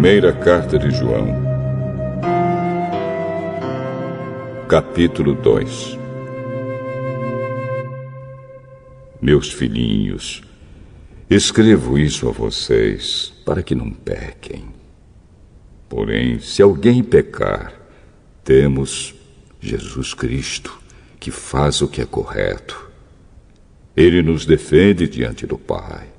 Primeira Carta de João, capítulo 2. Meus filhinhos, escrevo isso a vocês para que não pequem. Porém, se alguém pecar, temos Jesus Cristo, que faz o que é correto. Ele nos defende diante do Pai.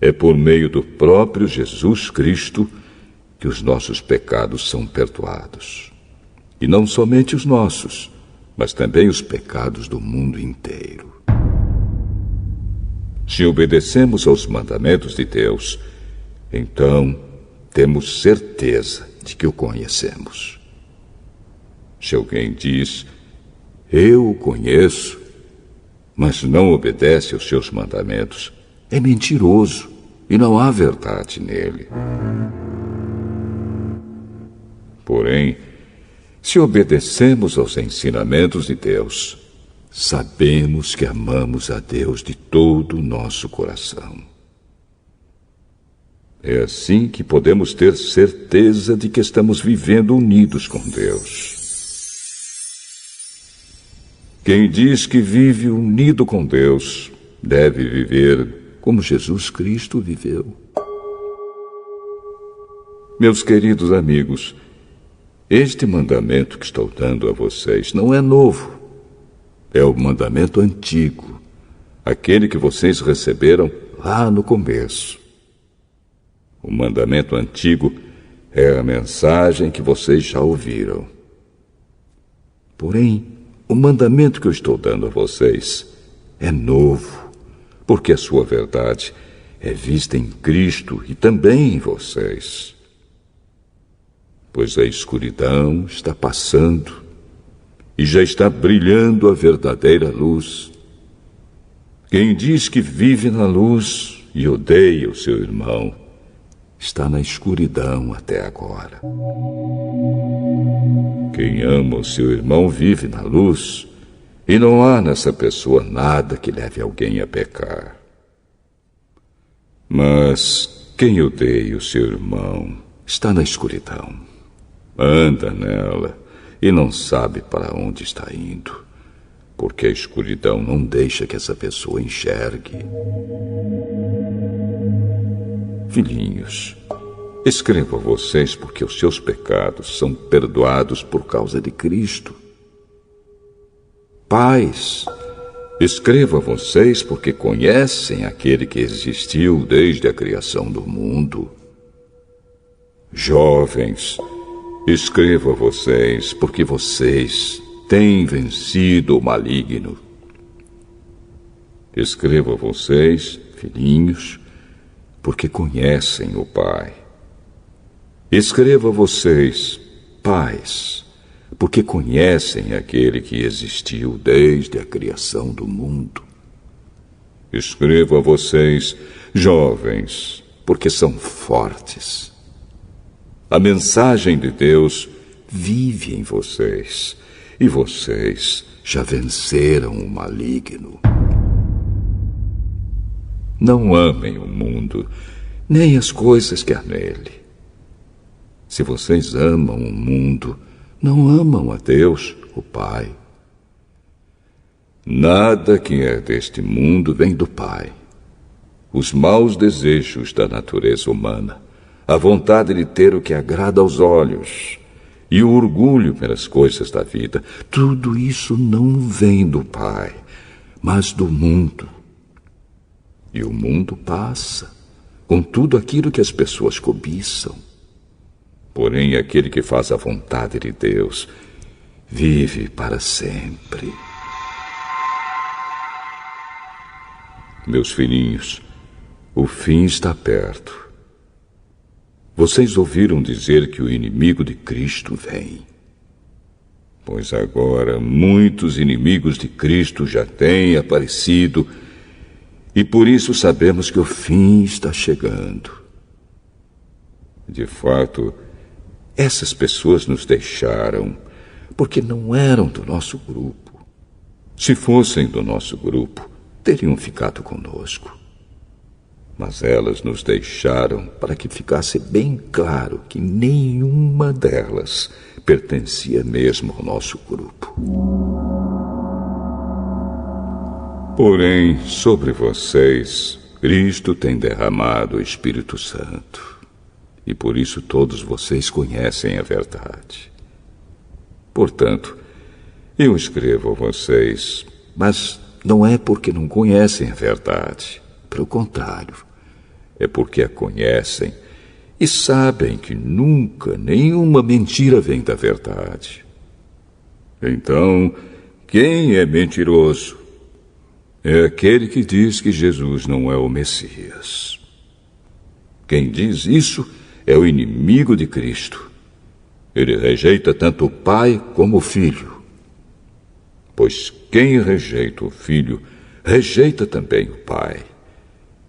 É por meio do próprio Jesus Cristo que os nossos pecados são perdoados. E não somente os nossos, mas também os pecados do mundo inteiro. Se obedecemos aos mandamentos de Deus, então temos certeza de que o conhecemos. Se alguém diz, eu o conheço, mas não obedece aos seus mandamentos, é mentiroso e não há verdade nele. Porém, se obedecemos aos ensinamentos de Deus, sabemos que amamos a Deus de todo o nosso coração. É assim que podemos ter certeza de que estamos vivendo unidos com Deus. Quem diz que vive unido com Deus deve viver como Jesus Cristo viveu. Meus queridos amigos, este mandamento que estou dando a vocês não é novo. É o mandamento antigo, aquele que vocês receberam lá no começo. O mandamento antigo é a mensagem que vocês já ouviram. Porém, o mandamento que eu estou dando a vocês é novo, porque a sua verdade é vista em Cristo e também em vocês. Pois a escuridão está passando e já está brilhando a verdadeira luz. Quem diz que vive na luz e odeia o seu irmão, está na escuridão até agora. Quem ama o seu irmão vive na luz, e não há nessa pessoa nada que leve alguém a pecar. Mas quem odeia o seu irmão está na escuridão. Anda nela e não sabe para onde está indo, porque a escuridão não deixa que essa pessoa enxergue. Filhinhos, escrevo a vocês porque os seus pecados são perdoados por causa de Cristo. Pais, escrevo a vocês porque conhecem aquele que existiu desde a criação do mundo. Jovens, escrevo a vocês porque vocês têm vencido o maligno. Escrevo a vocês, filhinhos, porque conhecem o Pai. Escrevo a vocês, pais, porque conhecem aquele que existiu desde a criação do mundo. Escrevo a vocês, jovens, porque são fortes. A mensagem de Deus vive em vocês, e vocês já venceram o maligno. Não amem o mundo, nem as coisas que há nele. Se vocês amam o mundo, não amam a Deus, o Pai. Nada que é deste mundo vem do Pai. Os maus desejos da natureza humana, a vontade de ter o que agrada aos olhos e o orgulho pelas coisas da vida, tudo isso não vem do Pai, mas do mundo. E o mundo passa, com tudo aquilo que as pessoas cobiçam. Porém, aquele que faz a vontade de Deus vive para sempre. Meus filhinhos, o fim está perto. Vocês ouviram dizer que o inimigo de Cristo vem. Pois agora muitos inimigos de Cristo já têm aparecido, e por isso sabemos que o fim está chegando. De fato, essas pessoas nos deixaram porque não eram do nosso grupo. Se fossem do nosso grupo, teriam ficado conosco. mas elas nos deixaram para que ficasse bem claro que nenhuma delas pertencia mesmo ao nosso grupo. Porém, sobre vocês, Cristo tem derramado o Espírito Santo, e por isso todos vocês conhecem a verdade. Portanto, eu escrevo a vocês, mas não é porque não conhecem a verdade. Pelo contrário, é porque a conhecem e sabem que nunca nenhuma mentira vem da verdade. Então, quem é mentiroso? É aquele que diz que Jesus não é o Messias. Quem diz isso é o inimigo de Cristo. Ele rejeita tanto o Pai como o Filho. Pois quem rejeita o Filho, rejeita também o Pai.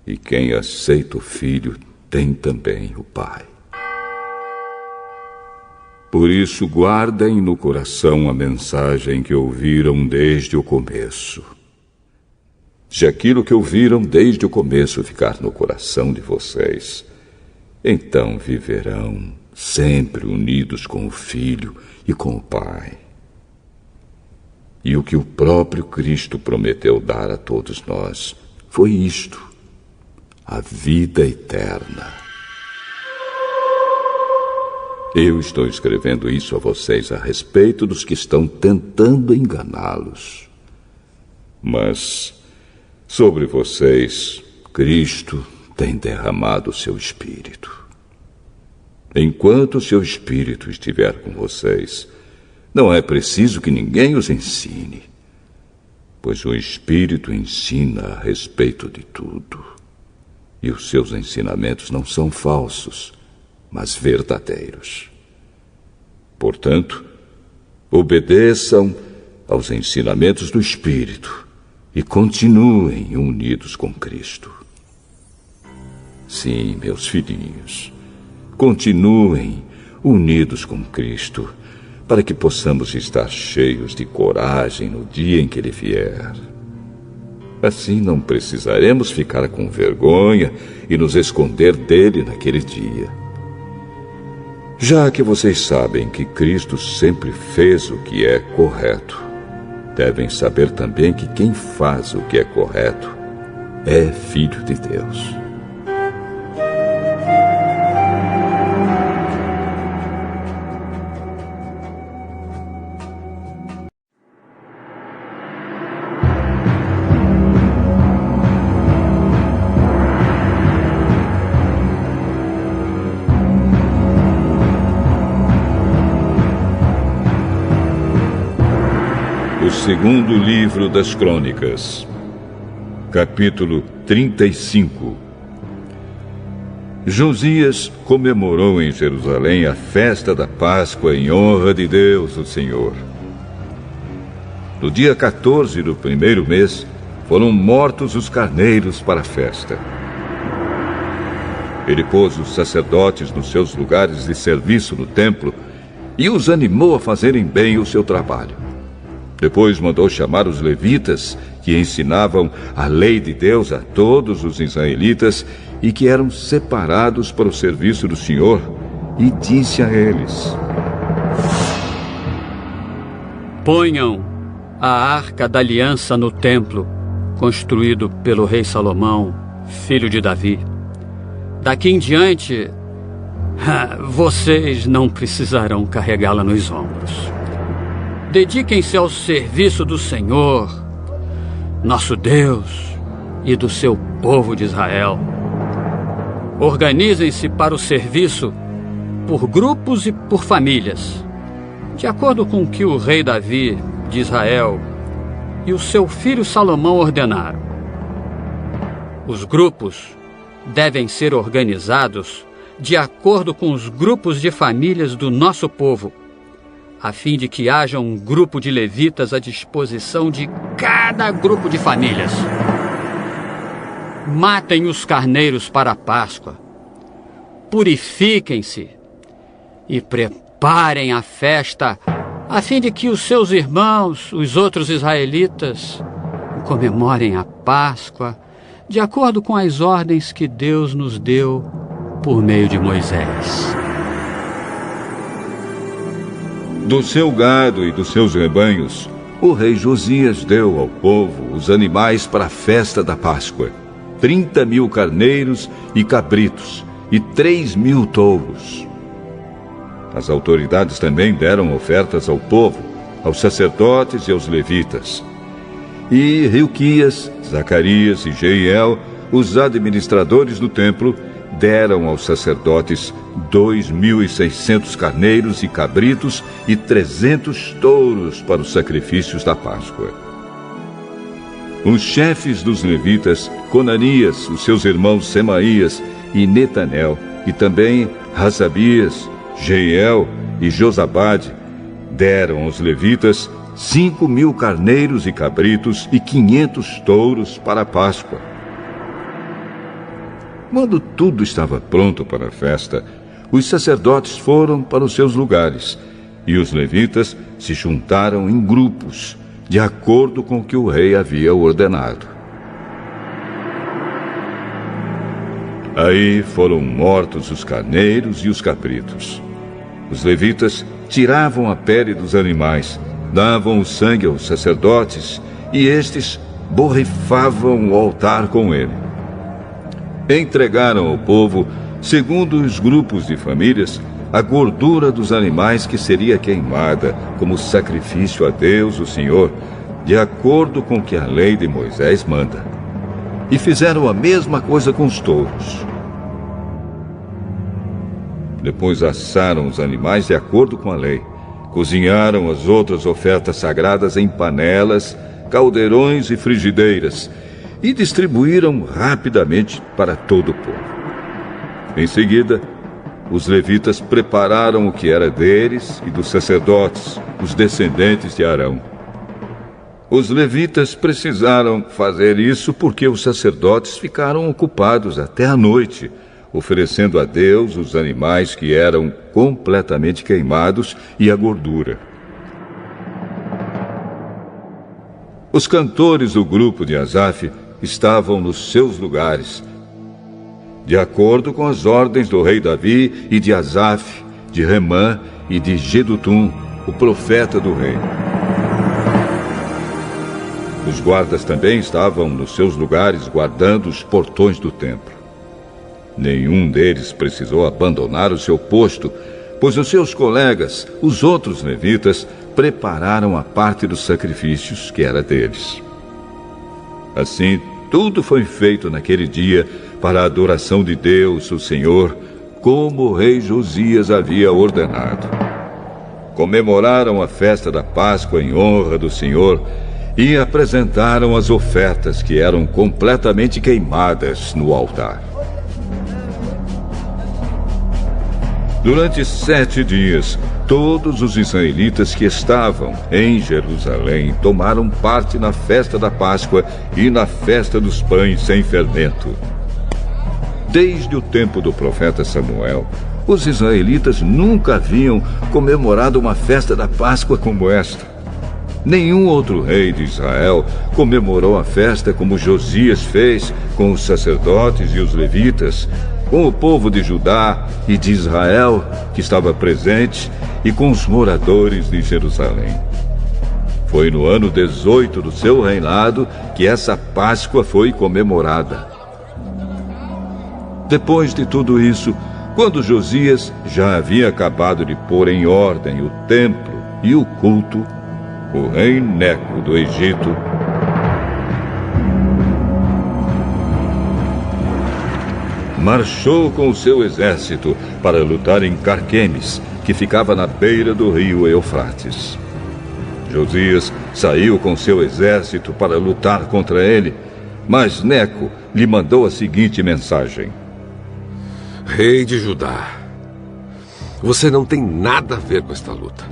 E quem aceita o Filho, tem também o Pai. Por isso, guardem no coração a mensagem que ouviram desde o começo. Se aquilo que ouviram desde o começo ficar no coração de vocês, então viverão sempre unidos com o Filho e com o Pai. E o que o próprio Cristo prometeu dar a todos nós foi isto: a vida eterna. Eu estou escrevendo isso a vocês a respeito dos que estão tentando enganá-los. Mas sobre vocês, Cristo tem derramado o seu Espírito. Enquanto o seu Espírito estiver com vocês, não é preciso que ninguém os ensine, pois o Espírito ensina a respeito de tudo. E os seus ensinamentos não são falsos, mas verdadeiros. Portanto, obedeçam aos ensinamentos do Espírito e continuem unidos com Cristo. Sim, meus filhinhos, continuem unidos com Cristo, para que possamos estar cheios de coragem no dia em que Ele vier. Assim não precisaremos ficar com vergonha e nos esconder dele naquele dia. Já que vocês sabem que Cristo sempre fez o que é correto, devem saber também que quem faz o que é correto é filho de Deus. Segundo livro das Crônicas, capítulo 35. Josias comemorou em Jerusalém a festa da Páscoa em honra de Deus, o Senhor. No dia 14 do primeiro mês, foram mortos os carneiros para a festa. Ele pôs os sacerdotes nos seus lugares de serviço no templo e os animou a fazerem bem o seu trabalho. Depois mandou chamar os levitas, que ensinavam a lei de Deus a todos os israelitas e que eram separados para o serviço do Senhor, e disse a eles: ponham a Arca da Aliança no templo, construído pelo rei Salomão, filho de Davi. Daqui em diante, vocês não precisarão carregá-la nos ombros. Dediquem-se ao serviço do Senhor, nosso Deus, e do seu povo de Israel. Organizem-se para o serviço por grupos e por famílias, de acordo com o que o rei Davi de Israel e o seu filho Salomão ordenaram. Os grupos devem ser organizados de acordo com os grupos de famílias do nosso povo, a fim de que haja um grupo de levitas à disposição de cada grupo de famílias. Matem os carneiros para a Páscoa, purifiquem-se e preparem a festa, a fim de que os seus irmãos, os outros israelitas, comemorem a Páscoa de acordo com as ordens que Deus nos deu por meio de Moisés. Do seu gado e dos seus rebanhos, o rei Josias deu ao povo os animais para a festa da Páscoa: 30.000 carneiros e cabritos e 3.000 touros. As autoridades também deram ofertas ao povo, aos sacerdotes e aos levitas. E Hilquias, Zacarias e Jeiel, os administradores do templo, deram aos sacerdotes 2.600 carneiros e cabritos e 300 touros para os sacrifícios da Páscoa. Os chefes dos levitas, Conanias, os seus irmãos Semaías e Netanel, e também Hasabias, Jeiel e Josabade, deram aos levitas 5.000 carneiros e cabritos e 500 touros para a Páscoa. Quando tudo estava pronto para a festa, os sacerdotes foram para os seus lugares e os levitas se juntaram em grupos, de acordo com o que o rei havia ordenado. Aí foram mortos os carneiros e os cabritos. Os levitas tiravam a pele dos animais, davam o sangue aos sacerdotes e estes borrifavam o altar com ele. Entregaram ao povo, segundo os grupos de famílias, a gordura dos animais que seria queimada como sacrifício a Deus, o Senhor, de acordo com o que a lei de Moisés manda. E fizeram a mesma coisa com os touros. Depois assaram os animais de acordo com a lei. Cozinharam as outras ofertas sagradas em panelas, caldeirões e frigideiras e distribuíram rapidamente para todo o povo. Em seguida, os levitas prepararam o que era deles e dos sacerdotes, os descendentes de Arão. Os levitas precisaram fazer isso porque os sacerdotes ficaram ocupados até a noite, oferecendo a Deus os animais que eram completamente queimados e a gordura. Os cantores do grupo de Asaf estavam nos seus lugares, de acordo com as ordens do rei Davi e de Asaf, de Remã e de Jedutum, o profeta do rei. Os guardas também estavam nos seus lugares guardando os portões do templo. Nenhum deles precisou abandonar o seu posto, pois os seus colegas, os outros levitas, prepararam a parte dos sacrifícios que era deles. Assim, tudo foi feito naquele dia para a adoração de Deus, o Senhor, como o rei Josias havia ordenado. Comemoraram a festa da Páscoa em honra do Senhor e apresentaram as ofertas que eram completamente queimadas no altar. Durante 7 dias, todos os israelitas que estavam em Jerusalém tomaram parte na festa da Páscoa e na festa dos pães sem fermento. Desde o tempo do profeta Samuel, os israelitas nunca haviam comemorado uma festa da Páscoa como esta. Nenhum outro rei de Israel comemorou a festa como Josias fez com os sacerdotes e os levitas, com o povo de Judá e de Israel que estava presente e com os moradores de Jerusalém. Foi no ano 18 do seu reinado que essa Páscoa foi comemorada. Depois de tudo isso, quando Josias já havia acabado de pôr em ordem o templo e o culto, o rei Neco do Egito marchou com o seu exército para lutar em Carquemes, que ficava na beira do rio Eufrates. Josias saiu com seu exército para lutar contra ele, mas Neco lhe mandou a seguinte mensagem: Rei de Judá, você não tem nada a ver com esta luta.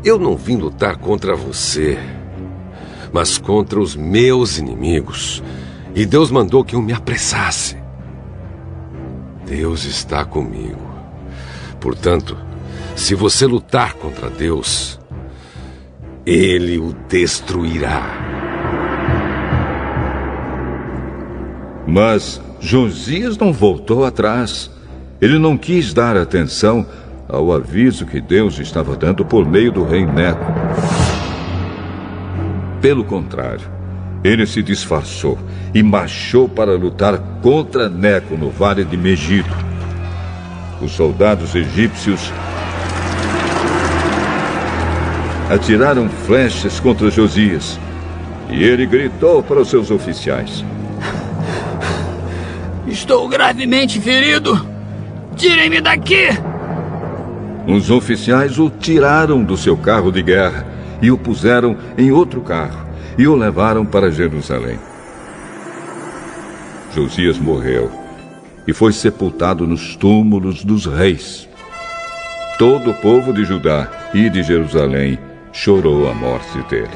Eu não vim lutar contra você, mas contra os meus inimigos. E Deus mandou que eu me apressasse. Deus está comigo. Portanto, se você lutar contra Deus, Ele o destruirá. Mas Josias não voltou atrás. Ele não quis dar atenção ao aviso que Deus estava dando por meio do rei Neco. Pelo contrário, ele se disfarçou e marchou para lutar contra Neco no vale de Megido. Os soldados egípcios atiraram flechas contra Josias e ele gritou para os seus oficiais: Estou gravemente ferido! Tirem-me daqui! Os oficiais o tiraram do seu carro de guerra e o puseram em outro carro e o levaram para Jerusalém. Josias morreu e foi sepultado nos túmulos dos reis. Todo o povo de Judá e de Jerusalém chorou a morte dele.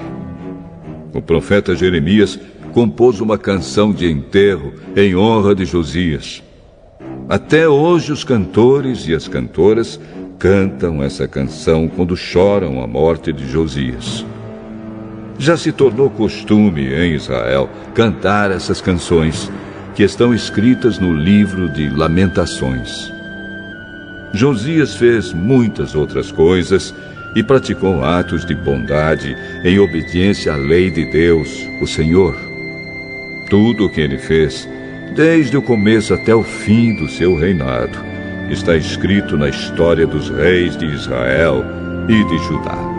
O profeta Jeremias compôs uma canção de enterro em honra de Josias. Até hoje os cantores e as cantoras cantam essa canção quando choram a morte de Josias. Já se tornou costume em Israel cantar essas canções, que estão escritas no livro de Lamentações. Josias fez muitas outras coisas e praticou atos de bondade em obediência à lei de Deus, o Senhor. Tudo o que ele fez, desde o começo até o fim do seu reinado, está escrito na história dos reis de Israel e de Judá.